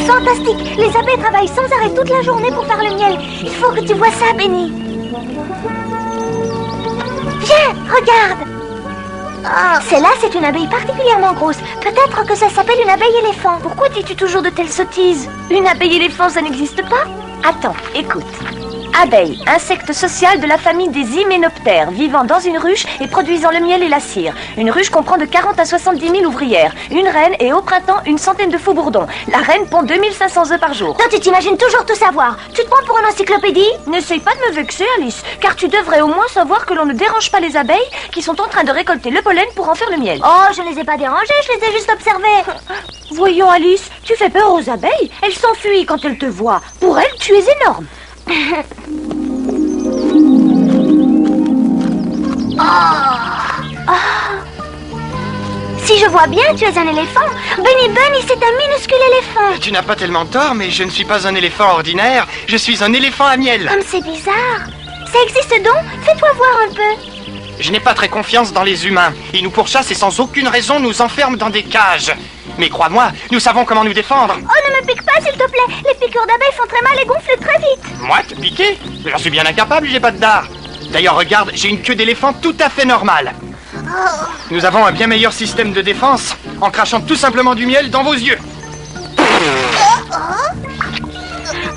C'est fantastique. Les abeilles travaillent sans arrêt toute la journée pour faire le miel. Il faut que tu vois ça, Benny. Viens, regarde. Celle-là, c'est une abeille particulièrement grosse. Peut-être que ça s'appelle une abeille éléphant. Pourquoi dis-tu toujours de telles sottises? Une abeille éléphant, ça n'existe pas? Attends, écoute. Abeille, insecte social de la famille des hyménoptères, vivant dans une ruche et produisant le miel et la cire. Une ruche comprend de 40 à 70 000 ouvrières, une reine et au printemps une centaine de faux-bourdons. La reine pond 2500 œufs par jour. Toi, tu t'imagines toujours tout savoir. Tu te prends pour une encyclopédie? N'essaye pas de me vexer, Alice, car tu devrais au moins savoir que l'on ne dérange pas les abeilles qui sont en train de récolter le pollen pour en faire le miel. Oh, je ne les ai pas dérangées, je les ai juste observées. Voyons, Alice, tu fais peur aux abeilles. Elles s'enfuient quand elles te voient. Pour elles, tu es énorme. Si je vois bien, tu es un éléphant. Bunny, c'est un minuscule éléphant. Tu n'as pas tellement tort, mais je ne suis pas un éléphant ordinaire. Je suis un éléphant à miel. Comme c'est bizarre. Ça existe donc? Fais-toi voir un peu. Je n'ai pas très confiance dans les humains. Ils nous pourchassent et sans aucune raison nous enferment dans des cages. Mais crois-moi, nous savons comment nous défendre. Oh, ne me pique pas, s'il te plaît. Les piqûres d'abeilles font très mal et gonflent très vite. Moi, te piquer? J'en suis bien incapable, j'ai pas de dard. D'ailleurs, regarde, j'ai une queue d'éléphant tout à fait normale. Nous avons un bien meilleur système de défense en crachant tout simplement du miel dans vos yeux.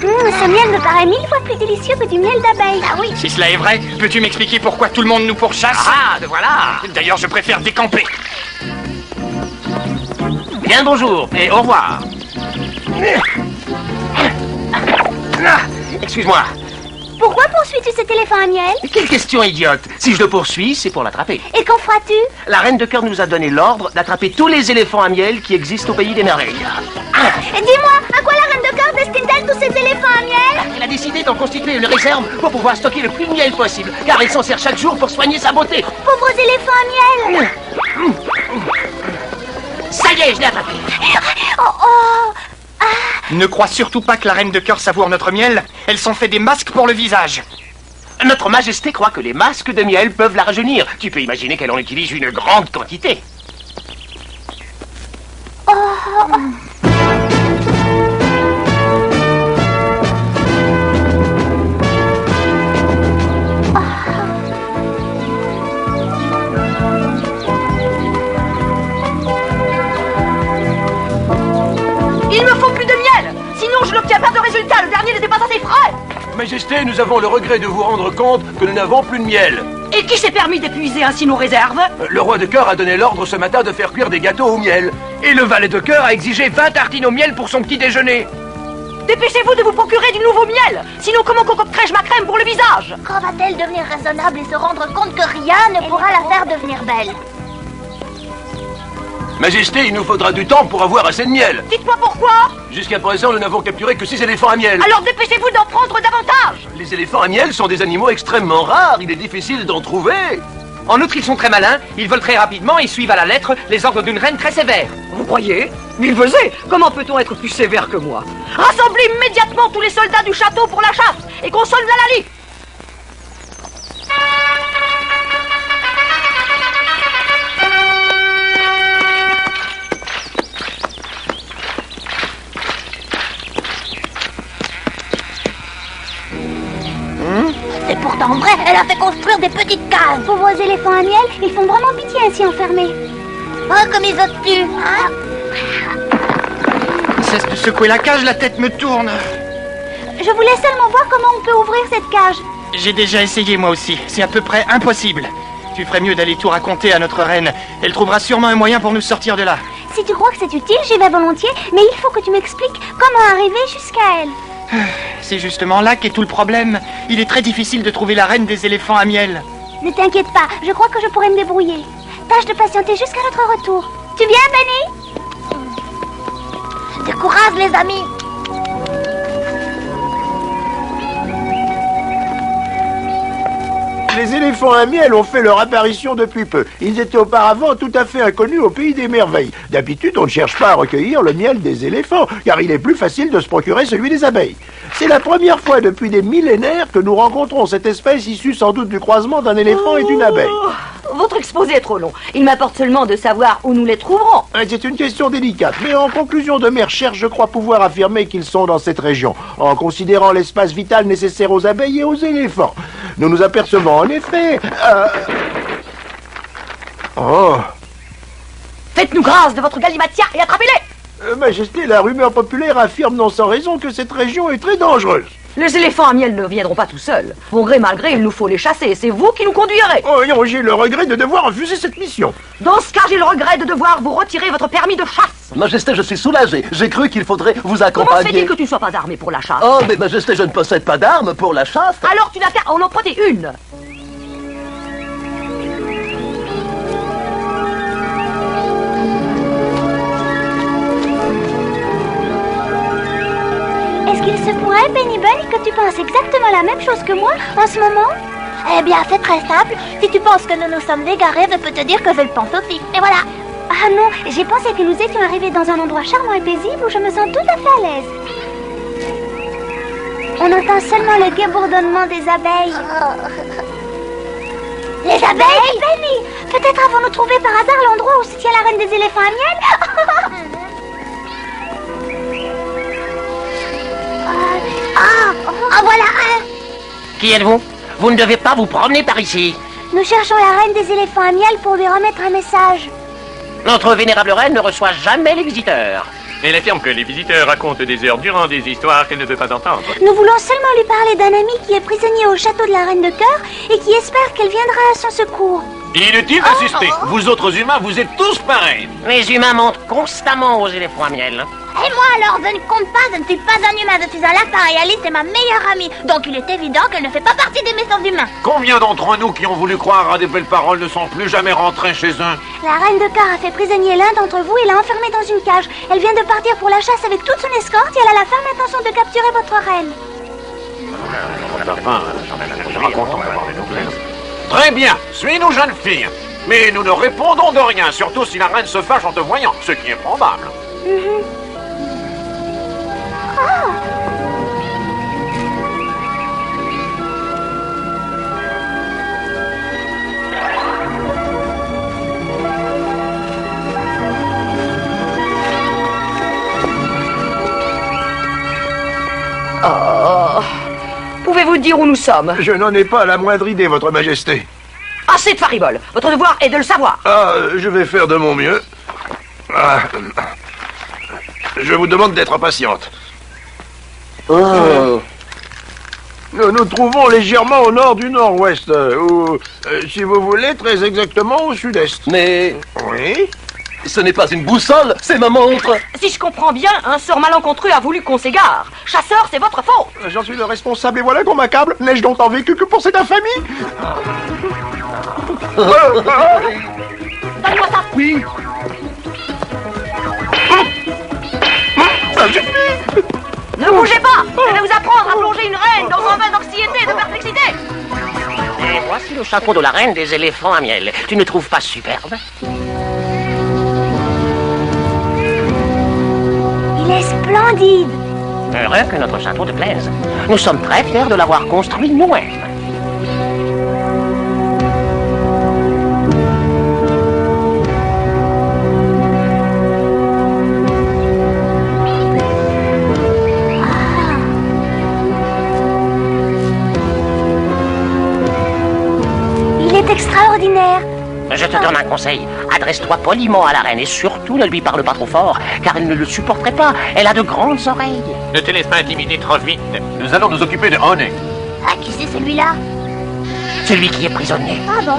Ce miel me paraît 1000 fois plus délicieux que du miel d'abeille. Ah oui. Si cela est vrai, peux-tu m'expliquer pourquoi tout le monde nous pourchasse? Ah, te voilà. D'ailleurs, je préfère décamper. Bien le bonjour et au revoir. Excuse-moi. Pourquoi poursuis-tu cet éléphant à miel? Quelle question idiote. Si je le poursuis, c'est pour l'attraper. Et qu'en feras-tu? La reine de cœur nous a donné l'ordre d'attraper tous les éléphants à miel qui existent au pays des merveilles. Et dis-moi, à quoi la reine de cœur destine-t-elle tous ces éléphants à miel? Elle a décidé d'en constituer une réserve pour pouvoir stocker le plus de miel possible, car elle s'en sert chaque jour pour soigner sa beauté. Pauvres éléphants à miel. Ça y est, je l'ai attrapé. Ne crois surtout pas que la reine de cœur savoure notre miel. Elle s'en fait des masques pour le visage. Notre majesté croit que les masques de miel peuvent la rajeunir. Tu peux imaginer qu'elle en utilise une grande quantité. Il me faut plus de miel. Sinon, je n'obtiens pas de résultat. Le dernier n'était pas assez frais. Majesté, nous avons le regret de vous rendre compte que nous n'avons plus de miel. Et qui s'est permis d'épuiser ainsi nos réserves? Le roi de cœur a donné l'ordre ce matin de faire cuire des gâteaux au miel. Et le valet de cœur a exigé 20 tartines au miel pour son petit déjeuner. Dépêchez-vous de vous procurer du nouveau miel. Sinon, comment concocterai-je ma crème pour le visage? Quand va-t-elle devenir raisonnable et se rendre compte que rien ne pourra la faire devenir belle? Majesté, il nous faudra du temps pour avoir assez de miel. Dites-moi pourquoi. Jusqu'à présent, nous n'avons capturé que 6 éléphants à miel. Alors dépêchez-vous d'en prendre davantage. Les éléphants à miel sont des animaux extrêmement rares. Il est difficile d'en trouver. En outre, ils sont très malins, ils volent très rapidement et suivent à la lettre les ordres d'une reine très sévère. Vous croyez? Il faisait. Comment peut-on être plus sévère que moi? Rassemblez immédiatement tous les soldats du château pour la chasse et qu'on solde la lit. C'est pourtant vrai, elle a fait construire des petites cases. Pauvres éléphants à miel, ils font vraiment pitié ainsi enfermés. Oh, comme ils osent tu, hein? Cesse de secouer la cage, la tête me tourne. Je voulais seulement voir comment on peut ouvrir cette cage. J'ai déjà essayé moi aussi, c'est à peu près impossible. Tu ferais mieux d'aller tout raconter à notre reine. Elle trouvera sûrement un moyen pour nous sortir de là. Si tu crois que c'est utile, j'y vais volontiers, mais il faut que tu m'expliques comment arriver jusqu'à elle. C'est justement là qu'est tout le problème. Il est très difficile de trouver la reine des éléphants à miel. Ne t'inquiète pas, je crois que je pourrai me débrouiller. Tâche de patienter jusqu'à notre retour. Tu viens, Benny? De courage, les amis. Les éléphants à miel ont fait leur apparition depuis peu. Ils étaient auparavant tout à fait inconnus au pays des merveilles. D'habitude, on ne cherche pas à recueillir le miel des éléphants, car il est plus facile de se procurer celui des abeilles. C'est la première fois depuis des millénaires que nous rencontrons cette espèce issue sans doute du croisement d'un éléphant et d'une abeille. Votre exposé est trop long. Il m'importe seulement de savoir où nous les trouverons. C'est une question délicate, mais en conclusion de mes recherches, je crois pouvoir affirmer qu'ils sont dans cette région, en considérant l'espace vital nécessaire aux abeilles et aux éléphants. Nous nous apercevons en effet... Oh, Faites-nous grâce de votre galimatia et attrapez-les. Majesté, la rumeur populaire affirme non sans raison que cette région est très dangereuse. Les éléphants à miel ne viendront pas tout seuls. Bon gré mal gré, il nous faut les chasser et c'est vous qui nous conduirez. Oh non, j'ai le regret de devoir refuser cette mission. Dans ce cas, j'ai le regret de devoir vous retirer votre permis de chasse. Majesté, je suis soulagé. J'ai cru qu'il faudrait vous Comment se accompagner. fait-il que tu ne sois pas armé pour la chasse? Oh, mais Majesté, je ne possède pas d'armes pour la chasse. Alors tu n'as qu'à en emprunter une. Est-ce qu'il se pourrait, Penny Bunny, que tu penses exactement la même chose que moi en ce moment? Eh bien, c'est très simple. Si tu penses que nous nous sommes égarés, je peux te dire que je le pense aussi. Et voilà. Ah non, j'ai pensé que nous étions arrivés dans un endroit charmant et paisible où je me sens tout à fait à l'aise. On entend seulement le gai bourdonnement des abeilles. Les abeilles? Penny, peut-être avons-nous trouvé par hasard l'endroit où se tient la reine des éléphants à miel? Voilà un. Qui êtes-vous? Vous ne devez pas vous promener par ici. Nous cherchons la reine des éléphants à miel pour lui remettre un message. Notre vénérable reine ne reçoit jamais les visiteurs. Elle affirme que les visiteurs racontent des heures durant des histoires qu'elle ne veut pas entendre. Nous voulons seulement lui parler d'un ami qui est prisonnier au château de la Reine de Cœur et qui espère qu'elle viendra à son secours. Inutile d'insister. Vous autres humains, vous êtes tous pareils. Les humains mentent constamment aux éléphants à miel. Et moi alors, je ne compte pas, je ne suis pas un humain, je suis un lapin et Alice est ma meilleure amie. Donc il est évident qu'elle ne fait pas partie des méchants humains. Combien d'entre nous qui ont voulu croire à des belles paroles ne sont plus jamais rentrés chez eux? La Reine de Cœur a fait prisonnier l'un d'entre vous et l'a enfermé dans une cage. Elle vient de partir pour la chasse avec toute son escorte et elle a la ferme intention de capturer votre reine. Très bien, suis-nous, jeune fille. Mais nous ne répondons de rien, surtout si la reine se fâche en te voyant, ce qui est probable. Pouvez-vous dire où nous sommes? Je n'en ai pas la moindre idée, votre majesté. Assez de faribole. Votre devoir est de le savoir. Ah, je vais faire de mon mieux. Ah, je vous demande d'être patiente. Oh. Nous nous trouvons légèrement au nord du nord-ouest, ou, si vous voulez, très exactement au sud-est. Mais Oui? ce n'est pas une boussole, c'est ma montre. Si je comprends bien, un sort malencontreux a voulu qu'on s'égare. Chasseur, c'est votre faute. J'en suis le responsable et voilà qu'on m'accable. N'ai-je donc tant vécu que pour cette infamie? Donne-moi ça. Oui. Ça suffit. Ne bougez pas. Je vais vous apprendre à plonger une reine dans un bain d'anxiété et de perplexité. Et voici le chapeau de la reine des éléphants à miel. Tu ne trouves pas superbe? Il est splendide. Heureux que notre château te plaise. Nous sommes très fiers de l'avoir construit nous-mêmes. Il est extraordinaire. Je te donne un conseil. Adresse-toi poliment à la reine et surtout ne lui parle pas trop fort, car elle ne le supporterait pas. Elle a de grandes oreilles. Ne te laisse pas intimider trop vite. Nous allons nous occuper de Honey. Ah, qui c'est celui-là? Celui qui est prisonnier. Ah bon.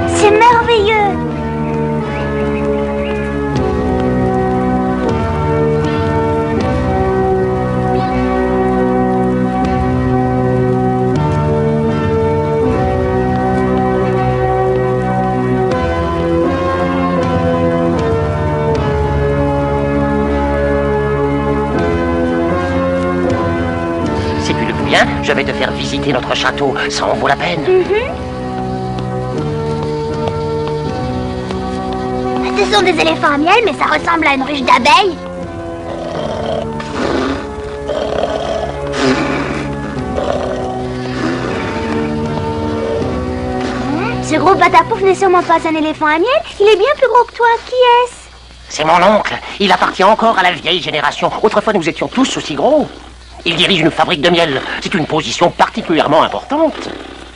C'est merveilleux. Si tu le veux bien, je vais te faire visiter notre château. Ça en vaut la peine. Ce sont des éléphants à miel, mais ça ressemble à une ruche d'abeilles. Ce gros patapouf n'est sûrement pas un éléphant à miel. Il est bien plus gros que toi. Qui est-ce? C'est mon oncle. Il appartient encore à la vieille génération. Autrefois, nous étions tous aussi gros. Il dirige une fabrique de miel. C'est une position particulièrement importante.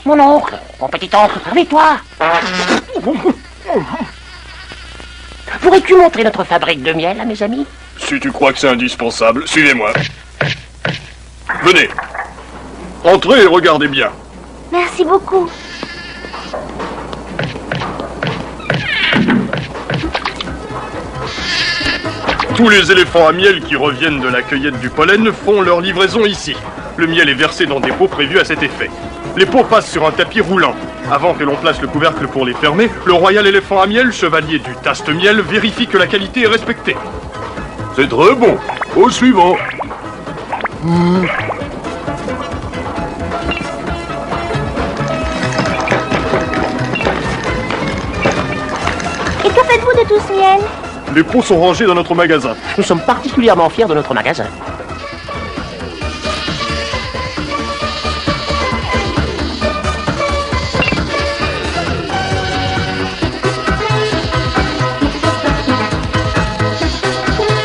Mon oncle, mon petit oncle, et toi? Pourrais-tu montrer notre fabrique de miel à mes amis? Si tu crois que c'est indispensable, suivez-moi. Venez. Entrez et regardez bien. Merci beaucoup. Tous les éléphants à miel qui reviennent de la cueillette du pollen font leur livraison ici. Le miel est versé dans des pots prévus à cet effet. Les pots passent sur un tapis roulant. Avant que l'on place le couvercle pour les fermer, le royal éléphant à miel, chevalier du taste-miel, vérifie que la qualité est respectée. C'est très bon. Au suivant. Et que faites-vous de tout ce miel? Les pots sont rangés dans notre magasin. Nous sommes particulièrement fiers de notre magasin.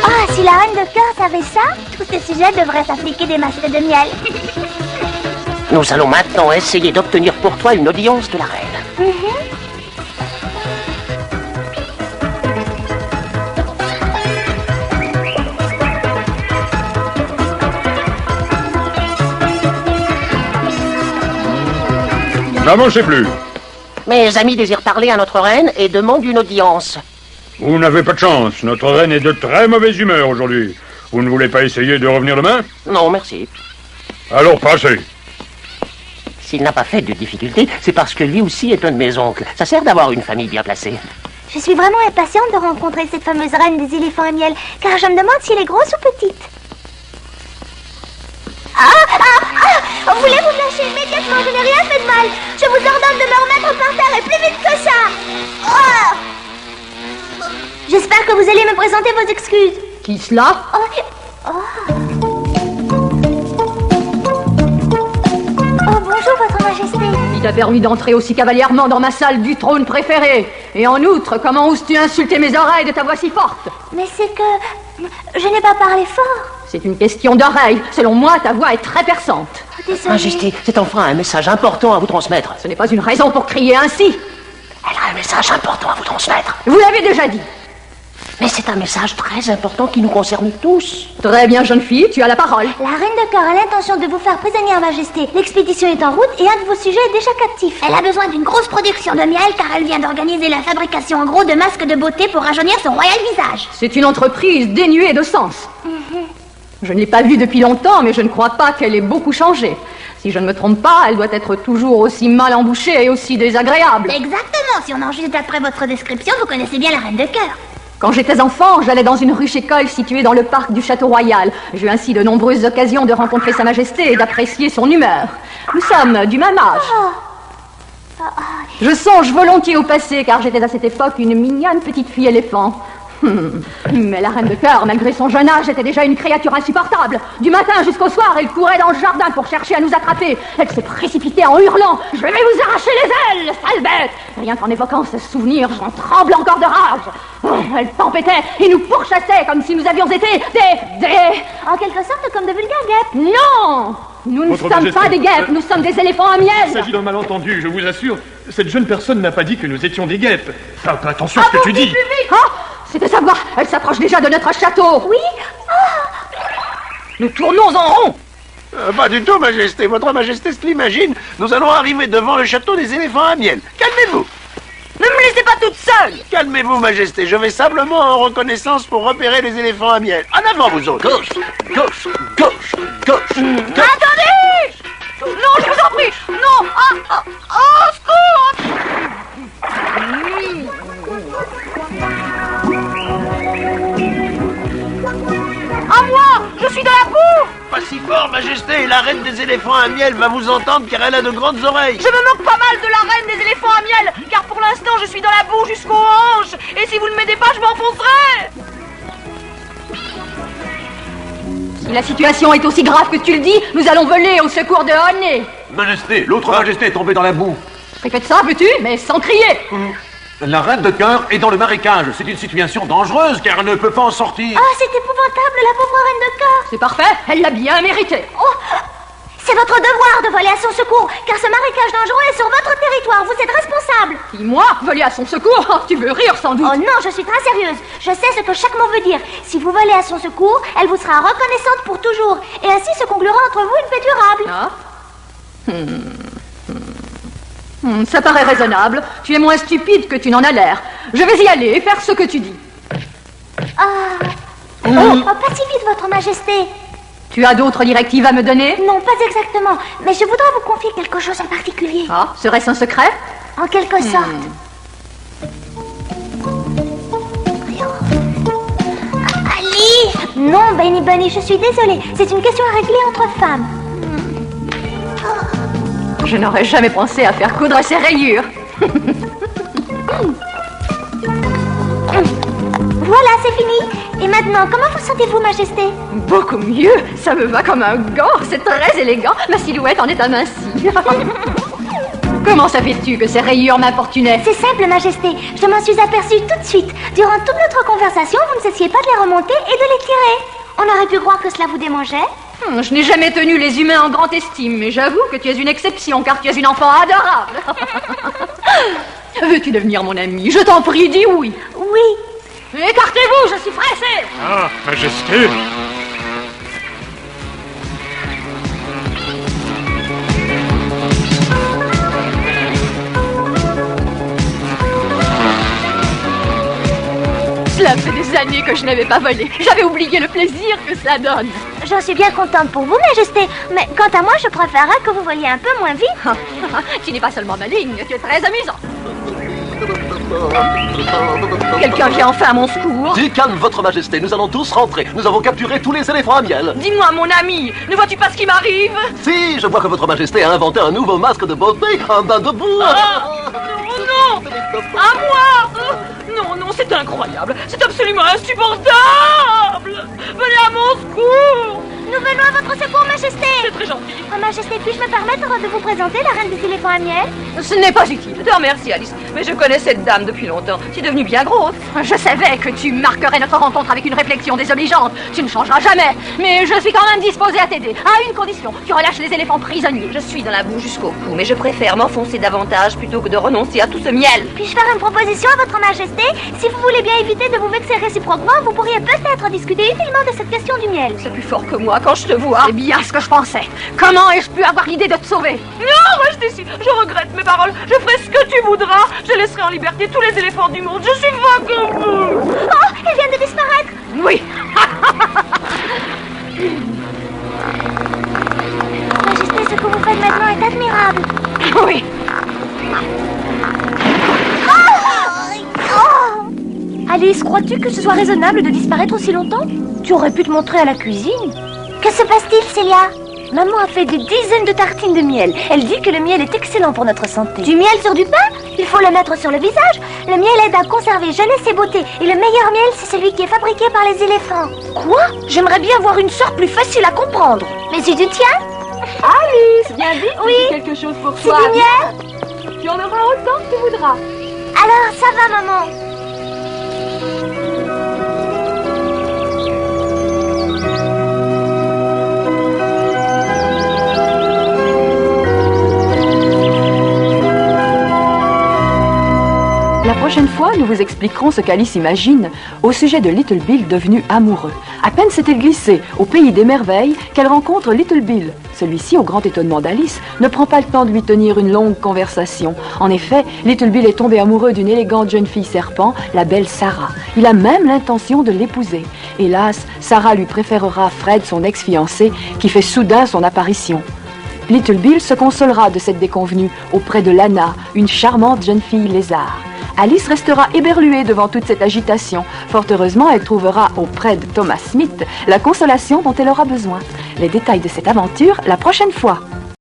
Ah, si la reine de cœur savait ça, tous ces sujets devraient s'appliquer des masques de miel. Nous allons maintenant essayer d'obtenir pour toi une audience de la reine. N'avancez plus. Mes amis désirent parler à notre reine et demandent une audience. Vous n'avez pas de chance. Notre reine est de très mauvaise humeur aujourd'hui. Vous ne voulez pas essayer de revenir demain? Non, merci. Alors passez. S'il n'a pas fait de difficulté, c'est parce que lui aussi est un de mes oncles. Ça sert d'avoir une famille bien placée. Je suis vraiment impatiente de rencontrer cette fameuse reine des éléphants à miel, car je me demande si elle est grosse ou petite. Voulez-vous me lâcher immédiatement? Je n'ai rien fait de mal. Je vous ordonne de me remettre par terre et plus vite que ça. J'espère que vous allez me présenter vos excuses. Qui cela? Bonjour, Votre Majesté. Qui t'a permis d'entrer aussi cavalièrement dans ma salle du trône préféré? Et en outre, comment oses-tu insulter mes oreilles de ta voix si forte? Mais c'est que... je n'ai pas parlé fort. C'est une question d'oreille. Selon moi, ta voix est très perçante. Désolée. Majesté, cet enfant a un message important à vous transmettre. Ce n'est pas une raison pour crier ainsi. Elle a un message important à vous transmettre. Vous l'avez déjà dit. Mais c'est un message très important qui nous concerne tous. Très bien, jeune fille, tu as la parole. La reine de cœur a l'intention de vous faire prisonnière, Majesté. L'expédition est en route et un de vos sujets est déjà captif. Elle a besoin d'une grosse production de miel car elle vient d'organiser la fabrication en gros de masques de beauté pour rajeunir son royal visage. C'est une entreprise dénuée de sens. Je ne l'ai pas vue depuis longtemps, mais je ne crois pas qu'elle ait beaucoup changé. Si je ne me trompe pas, elle doit être toujours aussi mal embouchée et aussi désagréable. Exactement, si on en juge d'après votre description, vous connaissez bien la reine de cœur. Quand j'étais enfant, j'allais dans une ruche école située dans le parc du Château Royal. J'ai eu ainsi de nombreuses occasions de rencontrer Sa Majesté et d'apprécier son humeur. Nous sommes du même âge. Je songe volontiers au passé, car j'étais à cette époque une mignonne petite fille éléphant. Mais la reine de cœur, malgré son jeune âge, était déjà une créature insupportable. Du matin jusqu'au soir, elle courait dans le jardin pour chercher à nous attraper. Elle se précipitait en hurlant « Je vais vous arracher les ailes, sale bête !» Rien qu'en évoquant ce souvenir, j'en tremble encore de rage. Elle tempêtait et nous pourchassait comme si nous avions été des... En quelque sorte, comme de vulgaires guêpes. Non! Nous ne sommes pas des guêpes, nous sommes des éléphants à miel. Il s'agit d'un malentendu, je vous assure. Cette jeune personne n'a pas dit que nous étions des guêpes. Fais un peu attention à ce que tu dis. Plus vite, hein? C'est de savoir, elle s'approche déjà de notre château. Oui. Nous tournons en rond. Pas du tout, Majesté. Votre Majesté se l'imagine. Nous allons arriver devant le château des éléphants à miel. Calmez-vous. Ne me laissez pas toute seule. Calmez-vous, Majesté. Je vais simplement en reconnaissance pour repérer les éléphants à miel. En avant, vous autres. Gauche, gauche, gauche, gauche. Attendez! Non, je vous en prie. Non. Au secours. À moi. Je suis dans la boue. Pas si fort, Majesté. La reine des éléphants à miel va vous entendre car elle a de grandes oreilles. Je me moque pas mal de la reine des éléphants à miel, car pour l'instant je suis dans la boue jusqu'aux hanches. Et si vous ne m'aidez pas, je m'enfoncerai. Si la situation est aussi grave que tu le dis, nous allons voler au secours de Honey. Majesté, l'autre Majesté est tombée dans la boue. Répète ça, veux-tu, mais sans crier. La reine de cœur est dans le marécage. C'est une situation dangereuse car elle ne peut pas en sortir. Oh, c'est épouvantable, la pauvre reine de cœur. C'est parfait, elle l'a bien mérité. Oh, c'est votre devoir de voler à son secours, car ce marécage dangereux est sur votre territoire. Vous êtes responsable. Qui, moi, voler à son secours? Oh, tu veux rire sans doute. Oh non, je suis très sérieuse. Je sais ce que chaque mot veut dire. Si vous volez à son secours, elle vous sera reconnaissante pour toujours. Et ainsi se conclura entre vous une paix durable. Ah. Ça paraît raisonnable. Tu es moins stupide que tu n'en as l'air. Je vais y aller et faire ce que tu dis. Oh, pas si vite, votre majesté. Tu as d'autres directives à me donner? Non, pas exactement. Mais je voudrais vous confier quelque chose en particulier. Ah, serait-ce un secret? En quelque sorte. Ali! Non, Benny Bunny, je suis désolée. C'est une question à régler entre femmes. Je n'aurais jamais pensé à faire coudre ces rayures. Voilà, c'est fini. Et maintenant, comment vous sentez-vous, Majesté? Beaucoup mieux. Ça me va comme un gant. C'est très élégant. Ma silhouette en est amincie. Comment savais-tu que ces rayures m'importunaient? C'est simple, Majesté. Je m'en suis aperçue tout de suite. Durant toute notre conversation, vous ne cessiez pas de les remonter et de les tirer. On aurait pu croire que cela vous démangeait. Je n'ai jamais tenu les humains en grande estime, mais j'avoue que tu es une exception, car tu es une enfant adorable. Veux-tu devenir mon ami? Je t'en prie, dis oui. Oui. Écartez-vous, je suis pressée. Ah, Majesté. Cela fait des années que je n'avais pas volé. J'avais oublié le plaisir que ça donne. J'en suis bien contente pour vous, Majesté. Mais quant à moi, je préférerais que vous voliez un peu moins vite. Tu n'es pas seulement maligne, tu es très amusant. Quelqu'un vient enfin à mon secours. Dis calme, votre Majesté, nous allons tous rentrer. Nous avons capturé tous les éléphants à miel. Dis-moi, mon ami, ne vois-tu pas ce qui m'arrive? Si, je vois que votre Majesté a inventé un nouveau masque de beauté, un bain de boue. Non, à moi. Non, non, c'est incroyable. C'est absolument insupportable. Venez à mon secours. Nous venons à votre secours, Majesté. C'est très gentil. Majesté, puis-je me permettre de vous présenter la reine des éléphants à miel? Ce n'est pas utile. Je te remercie, Alice. Mais je connais cette dame depuis longtemps. Tu es devenue bien grosse. Je savais que tu marquerais notre rencontre avec une réflexion désobligeante. Tu ne changeras jamais. Mais je suis quand même disposée à t'aider. À une condition. Tu relâches les éléphants prisonniers. Je suis dans la boue jusqu'au cou, mais je préfère m'enfoncer davantage plutôt que de renoncer à tout ce miel. Puis-je faire une proposition à votre Majesté? Si vous voulez bien éviter de vous vexer réciproquement, vous pourriez peut-être discuter utilement de cette question du miel. C'est plus fort que moi quand je te vois. C'est bien ce que je pensais. Comment ai-je pu avoir l'idée de te sauver? Non, reste ici. Je regrette mes paroles. Je ferai ce que tu voudras. Je laisserai en liberté tous les éléphants du monde. Je suis vagabond. Oh, elle vient de disparaître. Oui. Majesté, ce que vous faites maintenant est admirable. Oui. Alice, crois-tu que ce soit raisonnable de disparaître aussi longtemps? Tu aurais pu te montrer à la cuisine. Que se passe-t-il, Célia? Maman a fait des dizaines de tartines de miel. Elle dit que le miel est excellent pour notre santé. Du miel sur du pain? Il faut le mettre sur le visage. Le miel aide à conserver jeunesse et beauté. Et le meilleur miel, c'est celui qui est fabriqué par les éléphants. Quoi? J'aimerais bien avoir une sorte plus facile à comprendre. Mais tu tiens? Alice, viens vite. Oui. J'ai quelque chose pour C'est toi. du miel? Tu en auras autant que tu voudras. Alors, ça va, maman. La prochaine fois, nous vous expliquerons ce qu'Alice imagine au sujet de Little Bill devenu amoureux. À peine s'est-elle glissée au pays des merveilles qu'elle rencontre Little Bill. Celui-ci, au grand étonnement d'Alice, ne prend pas le temps de lui tenir une longue conversation. En effet, Little Bill est tombé amoureux d'une élégante jeune fille serpent, la belle Sarah. Il a même l'intention de l'épouser. Hélas, Sarah lui préférera Fred, son ex-fiancé, qui fait soudain son apparition. Little Bill se consolera de cette déconvenue auprès de Lana, une charmante jeune fille lézard. Alice restera éberluée devant toute cette agitation. Fort heureusement, elle trouvera auprès de Thomas Smith la consolation dont elle aura besoin. Les détails de cette aventure la prochaine fois.